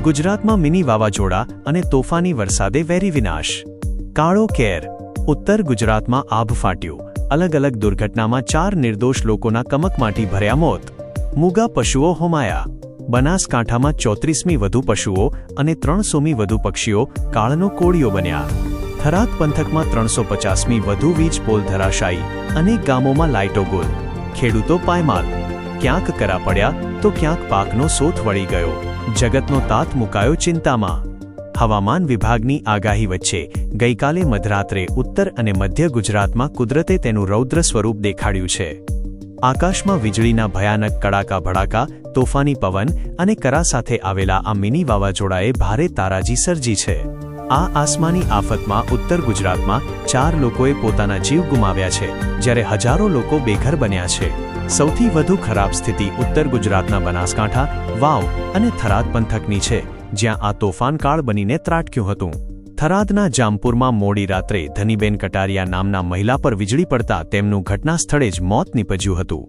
ગુજરાતમાં મિની વાવાઝોડા અને તોફાની વરસાદે વેરી વિનાશ. કાળો કેર. ઉત્તર ગુજરાતમાં આભ ફાટ્યું. અલગ અલગ દુર્ઘટનામાં 4 નિર્દોષ લોકોના કમકમાટી ભર્યા મોત. મૂગા પશુઓ હોમાયા. બનાસકાંઠામાં 34મી વધુ પશુઓ અને 300મી વધુ પક્ષીઓ કાળનો કોળિયો બન્યા. થરાદ પંથકમાં 350મી વધુ વીજ પોલ ધરાશાયી. અનેક ગામોમાં લાઇટો ગુલ. ખેડૂતો પાયમાલ. ક્યાંક કરા પડ્યા તો ક્યાંક પાકનો સોથ વળી ગયો. જગતનો તાત મુકાયો ચિંતામાં. હવામાન વિભાગની આગાહી વચ્ચે ગઈકાલે મધરાત્રે ઉત્તર અને મધ્ય ગુજરાતમાં કુદરતે તેનું રૌદ્ર સ્વરૂપ દેખાડ્યું છે. આકાશમાં વીજળીના ભયાનક કડાકા ભડાકા, તોફાની પવન અને કરા સાથે આવેલા આ મિની વાવાઝોડાએ ભારે તારાજી સર્જી છે. આ આસમાની આફતમાં ઉત્તર ગુજરાતમાં 4 લોકોએ પોતાના જીવ ગુમાવ્યા છે, જ્યારે હજારો લોકો બેઘર બન્યા છે. સૌથી વધુ ખરાબ સ્થિતિ ઉત્તર ગુજરાતના બનાસકાંઠા, વાવ અને થરાદ પંથકની છે, જ્યાં આ તોફાન કાળ બનીને ત્રાટક્યું હતું. થરાદના જામપુરમાં મોડી રાત્રે ધનીબેન કટારિયા નામના મહિલા પર વીજળી પડતા તેમનું ઘટના સ્થળે જ મોત નીપજ્યું હતું.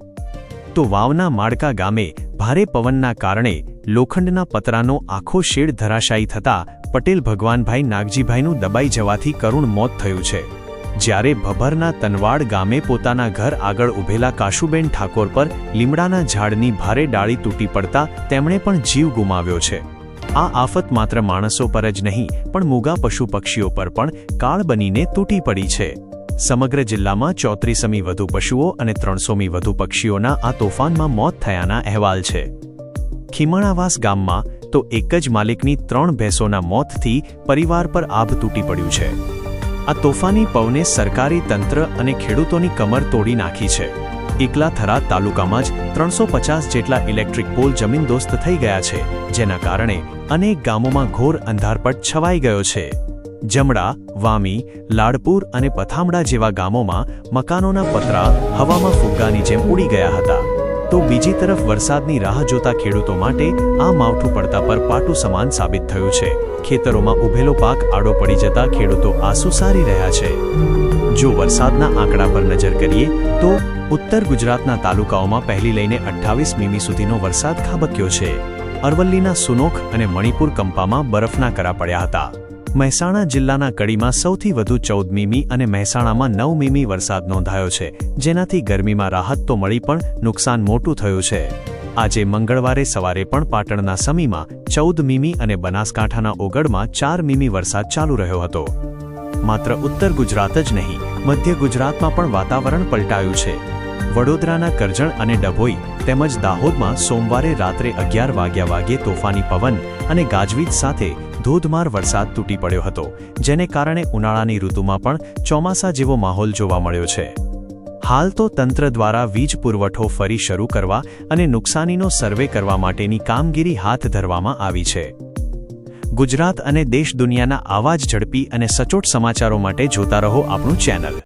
તો વાવના માળકા ગામે ભારે પવનના કારણે લોખંડના પતરાનો આખો શેડ ધરાશાયી થતા પટેલ ભગવાનભાઈ નાગજીભાઈનું દબાઈ જવાથી કરુણ મોત થયું છે. જ્યારે ભભરના તનવાડ ગામે પોતાના ઘર આગળ ઊભેલા કાશુબેન ઠાકોર પર લીમડાના ઝાડની ભારે ડાળી તૂટી પડતા તેમણે પણ જીવ ગુમાવ્યો છે. આ આફત માત્ર માણસો પર જ નહીં પણ મૂગા પશુ પક્ષીઓ પર પણ કાળ બનીને તૂટી પડી છે. સમગ્ર જિલ્લામાં 34મી વધુ પશુઓ અને 300મી વધુ પક્ષીઓના આ તોફાનમાં મોત થયાના અહેવાલ છે. ખીમણાવાસ ગામમાં તો એક જ માલિકની 3 ભેંસોના મોતથી પરિવાર પર આભ તૂટી પડ્યું છે. આ તોફાની પવને સરકારી તંત્ર અને ખેડૂતોની કમર તોડી નાખી છે. એકલા થરાદ તાલુકામાં જ 350 જેટલા ઇલેક્ટ્રિક પોલ જમીનદોસ્ત થઈ ગયા છે, જેના કારણે અનેક ગામોમાં ઘોર અંધારપટ છવાઈ ગયો છે. જમડા, વામી, લાડપુર અને પથામડા જેવા ગામોમાં મકાનોના પતરા હવામાં ફુગ્ગાની જેમ ઉડી ગયા હતા. તો બીજી તરફ વરસાદની રાહ જોતા ખેડૂતો માટે આ માવઠું પડતા પર પાટું સમાન સાબિત થયું છે. ખેતરોમાં ઉભેલો પાક આડો પડી જતા ખેડૂતો આંસુ સારી રહ્યા છે. જો વરસાદના આંકડા પર નજર કરીએ તો ઉત્તર ગુજરાતના તાલુકાઓમાં પહેલી લઈને 28 મીમી સુધીનો વરસાદ ખાબક્યો છે. અરવલ્લીના સુનોખ અને મણિપુર કંપામાં બરફના કરા પડ્યા હતા. મહેસાણા જિલ્લાના કડીમાં સૌથી વધુ 14 મીમી અને મહેસાણામાં 9 મીમી વરસાદ નોંધાયો છે, જેનાથી ગરમીમાં રાહત તો મળી પણ નુકસાન મોટું થયું છે. આજે મંગળવારે સવારે પણ પાટણના સમીમાં 14 મીમી અને બનાસકાંઠાના ઓગળમાં 4 મીમી વરસાદ ચાલુ રહ્યો હતો. માત્ર ઉત્તર ગુજરાત જ નહીં, મધ્ય ગુજરાતમાં પણ વાતાવરણ પલટાયું છે. વડોદરાના કરજણ અને ડભોઈ તેમજ દાહોદમાં સોમવારે રાત્રે 11 વાગ્યે તોફાની પવન અને ગાજવીજ સાથે ધોધમાર વરસાદ તૂટી પડ્યો હતો, જેને કારણે ઉનાળાની ઋતુમાં પણ ચોમાસા જેવો માહોલ જોવા મળ્યો છે. હાલ તો તંત્ર દ્વારા વીજ પુરવઠો ફરી શરૂ કરવા અને નુકસાનીનો સર્વે કરવા માટેની કામગીરી હાથ ધરવામાં આવી છે. ગુજરાત અને દેશ દુનિયાના આવા જ ઝડપી અને સચોટ સમાચારો માટે જોતા રહો આપણું ચેનલ.